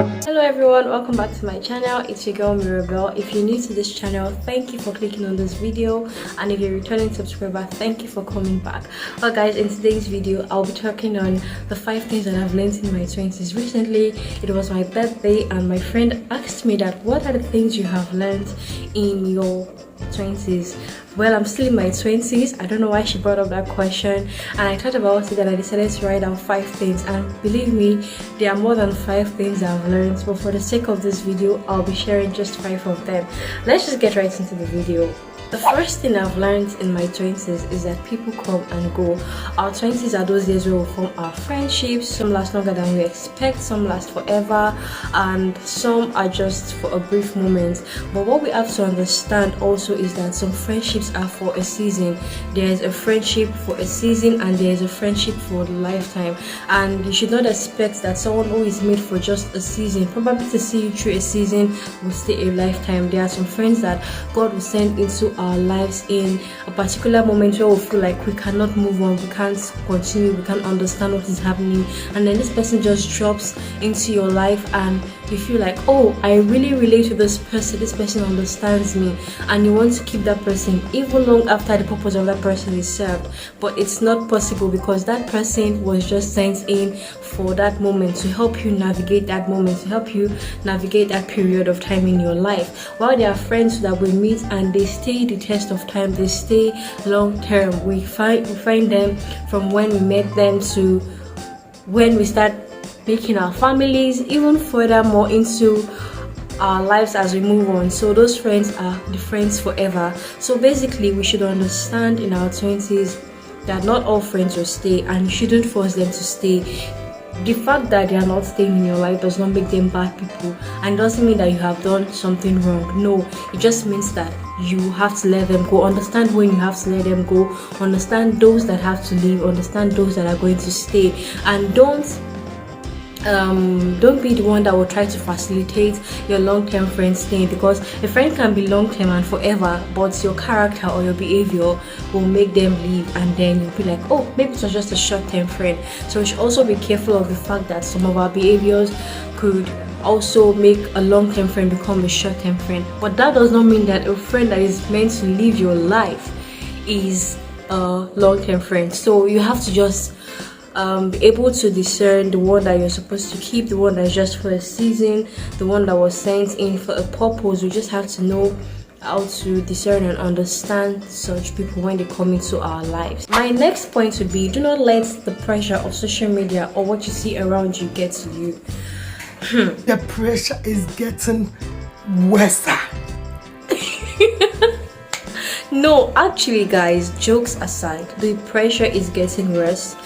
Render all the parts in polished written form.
Hello everyone, welcome back to my channel. It's your girl Mirabelle. If you're new to this channel, thank you for clicking on this video, and if you're a returning subscriber, thank you for coming back. Well guys, in today's video I'll be talking on the 5 things that I've learned in my 20s. Recently it was my birthday and my friend asked me that what are the things you have learned in your 20s. Well, I'm still in my 20s. I don't know why she brought up that question, and I thought about it and I decided to write down 5 things, and believe me, there are more than 5 things I've learned, but for the sake of this video I'll be sharing just 5 of them. Let's just get right into the video. The first thing I've learned in my 20s is that people come and go. Our 20s are those years where we form our friendships. Some last longer than we expect, some last forever, and some are just for a brief moment. But what we have to understand also is that some friendships are for a season. There's a friendship for a season and there's a friendship for a lifetime. And you should not expect that someone who is made for just a season, probably to see you through a season, will stay a lifetime. There are some friends that God will send into our lives in a particular moment where we feel like we cannot move on, we can't continue, we can't understand what is happening, and then this person just drops into your life and you feel like, oh, I really relate to this person understands me, and you want to keep that person even long after the purpose of that person is served. But it's not possible because that person was just sent in for that moment to help you navigate that moment, to help you navigate that period of time in your life. While there are friends that we meet and they stay the test of time, they stay long term. We find them from when we met them to when we start making our families, even furthermore into our lives as we move on. So those friends are the friends forever. So basically we should understand in our 20s that not all friends will stay, and you shouldn't force them to stay. The fact that they are not staying in your life does not make them bad people, and doesn't mean that you have done something wrong. No, it just means that you have to let them go. Understand when you have to let them go. Understand those that have to leave. Understand those that are going to stay, and don't be the one that will try to facilitate your long-term friend staying, because a friend can be long-term and forever, but your character or your behavior will make them leave, and then you'll be like, oh, maybe it was just a short-term friend. So we should also be careful of the fact that some of our behaviors could also make a long-term friend become a short-term friend. But that does not mean that a friend that is meant to live your life is a long-term friend. So you have to just be able to discern the one that you're supposed to keep, the one that's just for a season, the one that was sent in for a purpose. We just have to know how to discern and understand such people when they come into our lives. My next point would be, do not let the pressure of social media or what you see around you get to you. The pressure is getting worse. No, actually guys, jokes aside, the pressure is getting worse.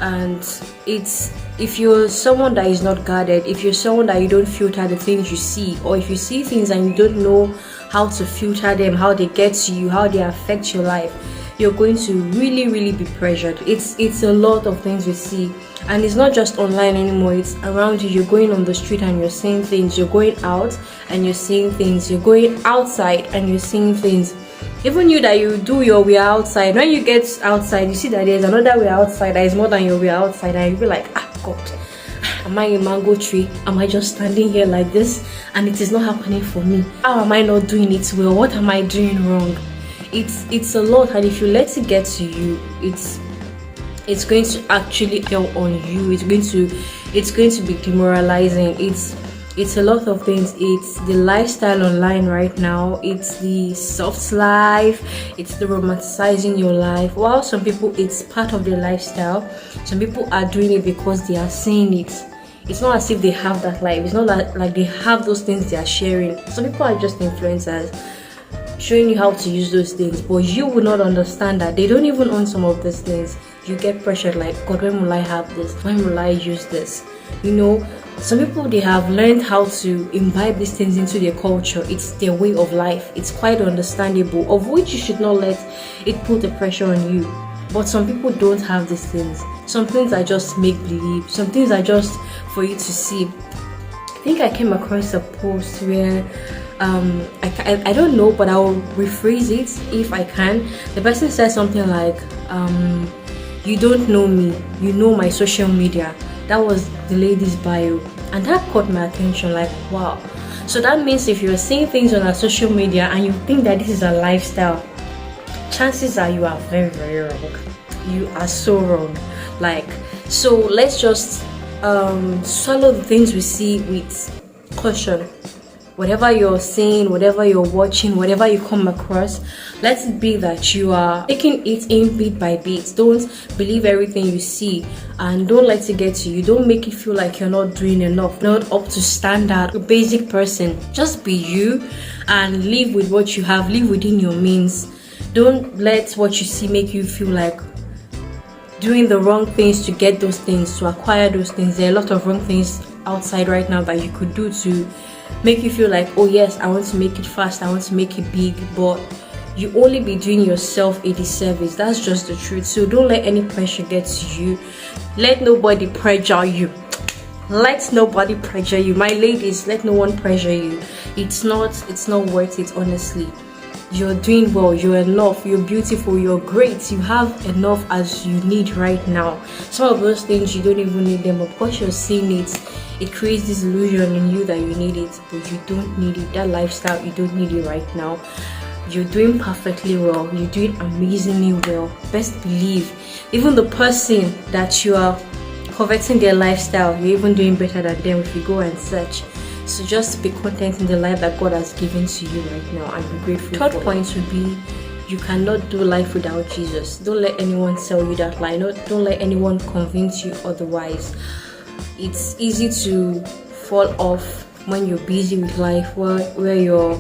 And it's, if you're someone that is not guarded, if you're someone that you don't filter the things you see, or if you see things and you don't know how to filter them, how they get to you, how they affect your life, you're going to really be pressured. It's a lot of things we see, and it's not just online anymore, it's around you. You're going on the street and you're seeing things, you're going out and you're seeing things, you're going outside and you're seeing things. Even you that you do your way outside, when you get outside you see that there's another way outside that is more than your way outside, and you'll be like, ah, God, am I a mango tree? Am I just standing here like this and it is not happening for me? How am I not doing it well? What am I doing wrong? It's a lot, and if you let it get to you, it's going to actually tell on you. It's going to be demoralizing. It's a lot of things. It's the lifestyle online right now, it's the soft life, it's the romanticizing your life. While some people, it's part of their lifestyle, some people are doing it because they are seeing it. It's not as if they have that life, it's not like they have those things they are sharing. Some people are just influencers showing you how to use those things, but you will not understand that they don't even own some of these things. You get pressured like, God, when will I have this? When will I use this? You know, some people, they have learned how to imbibe these things into their culture. It's their way of life. It's quite understandable, of which you should not let it put the pressure on you. But some people don't have these things. Some things are just make believe, some things are just for you to see. I think I came across a post where I don't know, but I'll rephrase it if I can. The person said something like, you don't know me, you know my social media. That was the lady's bio. And that caught my attention, like, wow. So that means if you're seeing things on our social media and you think that this is a lifestyle, chances are you are very, very wrong. You are so wrong. Like, so let's just swallow the things we see with caution. Whatever you're seeing, whatever you're watching, whatever you come across, let it be that you are taking it in bit by bit. Don't believe everything you see, and don't let it get to you. Don't make it feel like you're not doing enough, not up to standard. A basic person, just be you and live with what you have, live within your means. Don't let what you see make you feel like doing the wrong things to get those things, to acquire those things. There are a lot of wrong things outside right now that you could do to make you feel like, oh yes, I want to make it fast, I want to make it big, but you only be doing yourself a disservice. That's just the truth. So don't let any pressure get to you. Let nobody pressure you. Let nobody pressure you. My ladies, let no one pressure you. It's not worth it, honestly. You're doing well, you're enough, you're beautiful, you're great, you have enough as you need right now. Some of those things you don't even need them. Of course you're seeing it creates this illusion in you that you need it, but you don't need it. That lifestyle, you don't need it right now. You're doing perfectly well, you're doing amazingly well. Best believe, even the person that you are coveting their lifestyle, you're even doing better than them if you go and search. So just be content in the life that God has given to you right now and be grateful. Third point would be, you cannot do life without Jesus. Don't let anyone sell you that lie. Don't let anyone convince you otherwise. It's easy to fall off when you're busy with life, where you're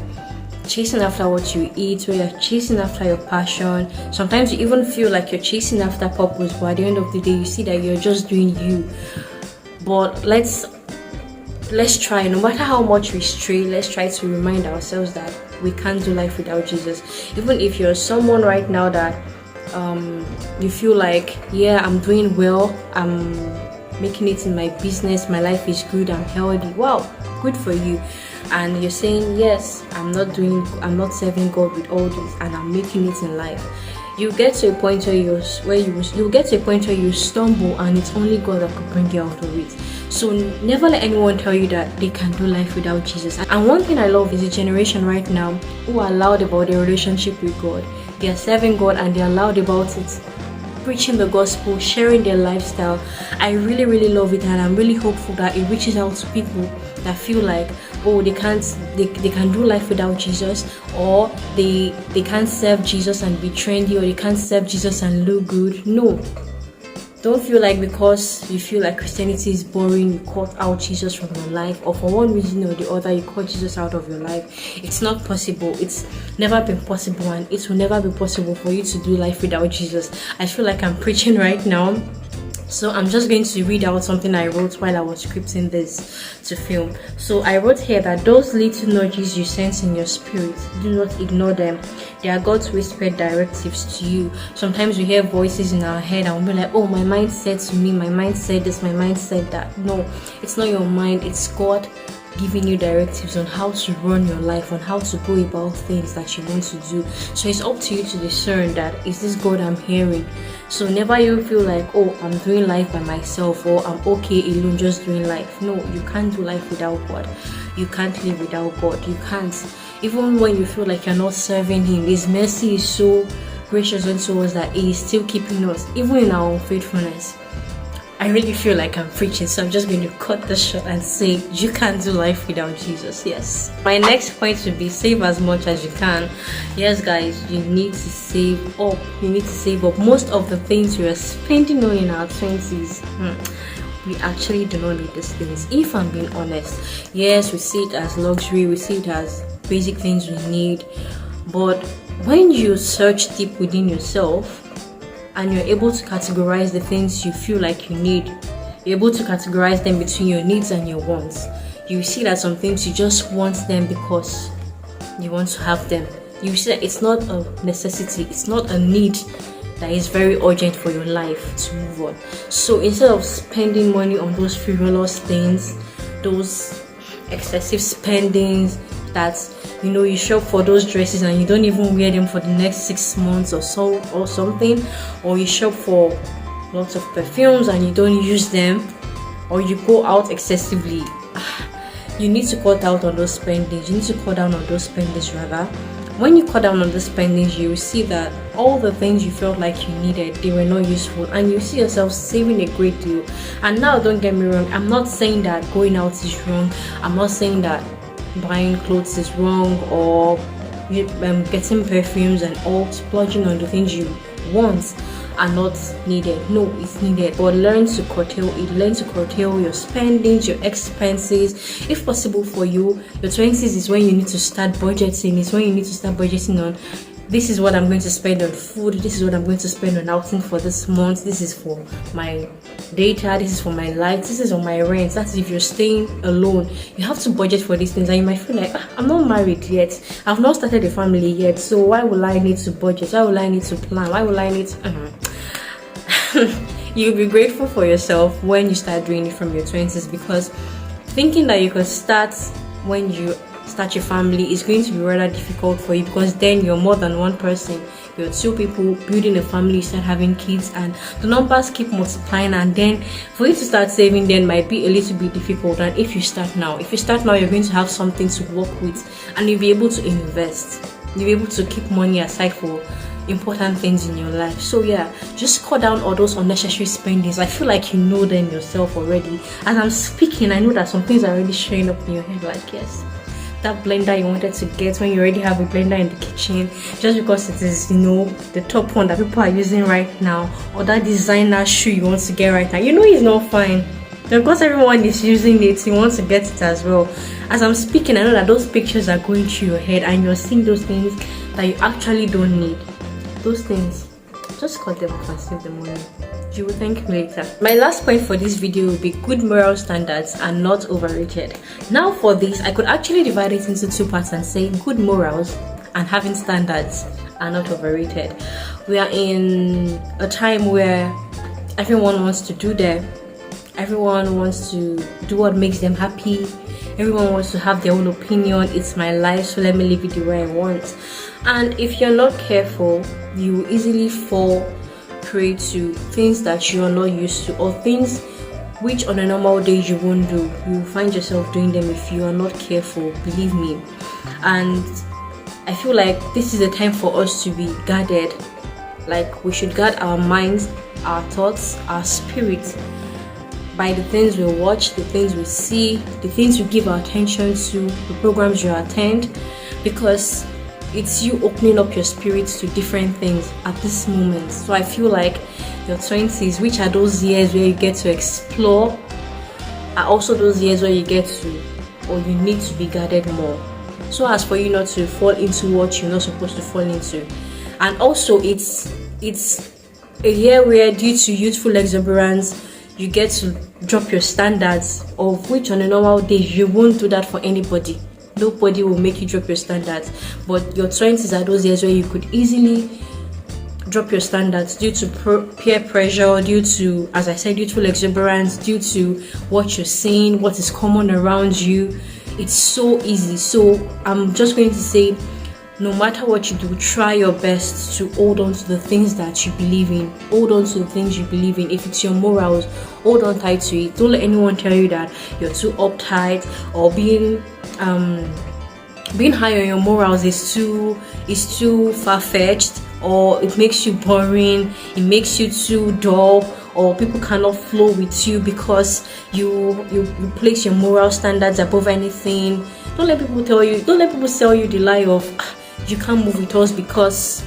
chasing after what you eat, where you're chasing after your passion. Sometimes you even feel like you're chasing after purpose, but at the end of the day you see that you're just doing you. But let's try, no matter how much we stray, let's try to remind ourselves that we can't do life without Jesus. Even if you're someone right now that you feel like, yeah, I'm doing well, I'm making it in my business, my life is good, I'm healthy, wow, good for you. And you're saying, yes, I'm not serving God with all this, and I'm making it in life. You get to a point where you get to a point where you stumble, and it's only God that could bring you out of it. So never let anyone tell you that they can do life without Jesus. And one thing I love is the generation right now who are loud about their relationship with God. They are serving God and they are loud about it, preaching the gospel, sharing their lifestyle. I really, really love it, and I'm really hopeful that it reaches out to people that feel like, oh, they can do life without Jesus, or they can't serve Jesus and be trendy, or they can't serve Jesus and look good. No. Don't feel like because you feel like Christianity is boring, you cut out Jesus from your life, or for one reason or the other you cut Jesus out of your life. It's not possible. It's never been possible, and it will never be possible for you to do life without Jesus. I feel like I'm preaching right now. So I'm just going to read out something I wrote while I was scripting this to film. So I wrote here that those little nudges you sense in your spirit, do not ignore them. They are God's whispered directives to you. Sometimes we hear voices in our head and we'll be like, oh, my mind said to me, my mind said this, my mind said that. No, it's not your mind, it's God giving you directives on how to run your life, on how to go about things that you want to do. So it's up to you to discern that, is this God I'm hearing? So never you feel like, oh, I'm doing life by myself, or I'm okay alone just doing life. No, you can't do life without God. You can't live without God. You can't. Even when you feel like you're not serving Him, His mercy is so gracious unto us that He is still keeping us, even in our unfaithfulness. I really feel like I'm preaching, so I'm just going to cut this short and say, you can't do life without Jesus. Yes. My next point would be, save as much as you can. Yes, guys, you need to save up. You need to save up. Most of the things we are spending on in our 20s, we actually do not need these things, if I'm being honest. Yes, we see it as luxury, we see it as basic things we need, but when you search deep within yourself, and you're able to categorize the things you feel like you need, you're able to categorize them between your needs and your wants. You see that some things you just want them because you want to have them. You see that it's not a necessity, it's not a need that is very urgent for your life to move on. So instead of spending money on those frivolous things, those excessive spendings that, you know, you shop for those dresses and you don't even wear them for the next 6 months or so, or something, or you shop for lots of perfumes and you don't use them, or you go out excessively. you need to cut out on those spendings. You need to cut down on those spendings rather. When you cut down on the spendings, you will see that all the things you felt like you needed, they were not useful, and you see yourself saving a great deal. And now, don't get me wrong, I'm not saying that going out is wrong. I'm not saying that buying clothes is wrong, or getting perfumes and all, splurging on the things you want are not needed. No, it's needed, but learn to curtail it. Learn to curtail your spendings, your expenses. If possible for you, your 20s is when you need to start budgeting. It's when you need to start budgeting on, this is what I'm going to spend on food, this is what I'm going to spend on outing for this month, this is for my data, this is for my lights, this is on my rent. That's if you're staying alone. You have to budget for these things, and you might feel like, I'm not married yet, I've not started a family yet, so why will I need to budget? Why will I need to plan? Why will I need to You'll be grateful for yourself when you start doing it from your 20s, because thinking that you could start when you start your family is going to be rather difficult for you, because then you're more than one person. You're two people building a family, you start having kids, and the numbers keep multiplying, and then for you to start saving then might be a little bit difficult. And if you start now, you're going to have something to work with, and you'll be able to invest. You'll be able to keep money aside for important things in your life. So yeah, just cut down all those unnecessary spendings. I feel like you know them yourself already. As I'm speaking, I know that some things are already showing up in your head, like, yes, that blender you wanted to get when you already have a blender in the kitchen, just because it is, the top one that people are using right now, or that designer shoe you want to get right now, it's not fine. Because everyone is using it, you want to get it as well. As I'm speaking, I know that those pictures are going through your head, and you're seeing those things that you actually don't need. Those things, just cut them off and save the money. You will thank me later. My last point for this video will be good moral standards are not overrated. Now for this, I could actually divide it into two parts and say good morals and having standards are not overrated. We are in a time where everyone wants to do them. Everyone wants to do what makes them happy. Everyone wants to have their own opinion. It's my life, so let me live it the way I want. And if you're not careful, you will easily fall prey to things that you are not used to, or things which on a normal day you won't do. You will find yourself doing them if you are not careful, believe me. And I feel like this is a time for us to be guarded. Like, we should guard our minds, our thoughts, our spirit by the things we watch, the things we see, the things we give our attention to, the programs you attend, because it's you opening up your spirit to different things at this moment. So I feel like your 20s, which are those years where you get to explore, are also those years where you get to, or you need to be guarded more, so as for you not to fall into what you're not supposed to fall into. And also it's a year where, due to youthful exuberance, you get to drop your standards, of which on a normal day you won't do that for anybody. Nobody will make you drop your standards, but your 20s are those years where you could easily drop your standards due to peer pressure, due to, as I said, youthful exuberance, due to what you're seeing, what is common around you. It's so easy. So I'm just going to say, no matter what you do, try your best to hold on to the things that you believe in. Hold on to the things you believe in. If it's your morals, hold on tight to it. Don't let anyone tell you that you're too uptight, or being high on your morals is too far-fetched, or it makes you boring, it makes you too dull, or people cannot flow with you because you place your moral standards above anything. Don't let people sell you the lie of you can't move with us because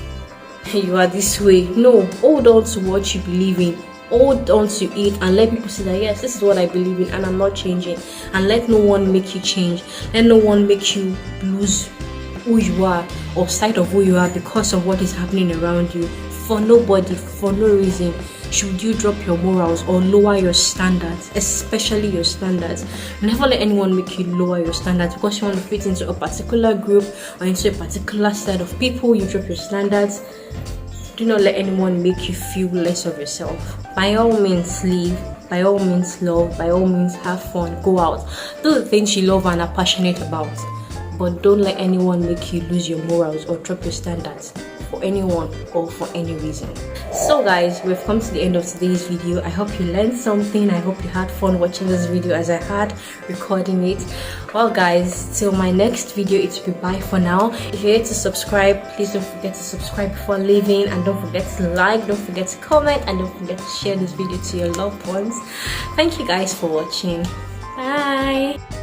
you are this way. No, hold on to what you believe in. Hold on to it and let people see that, yes, this is what I believe in and I'm not changing. And let no one make you change. Let no one make you lose who you are or sight of who you are because of what is happening around you. For nobody, for no reason should you drop your morals or lower your standards, especially your standards. Never let anyone make you lower your standards because you want to fit into a particular group or into a particular set of people. You drop your standards. Do not let anyone make you feel less of yourself. By all means, live. By all means, love. By all means, have fun. Go out. Do the things you love and are passionate about. But don't let anyone make you lose your morals or drop your standards for anyone or for any reason. So guys, we've come to the end of today's video. I hope you learned something. I hope you had fun watching this video as I had recording it. Well guys, till my next video, it will be bye for now. If you're here to subscribe, please don't forget to subscribe before leaving, and don't forget to like, don't forget to comment, and don't forget to share this video to your loved ones. Thank you guys for watching. Bye.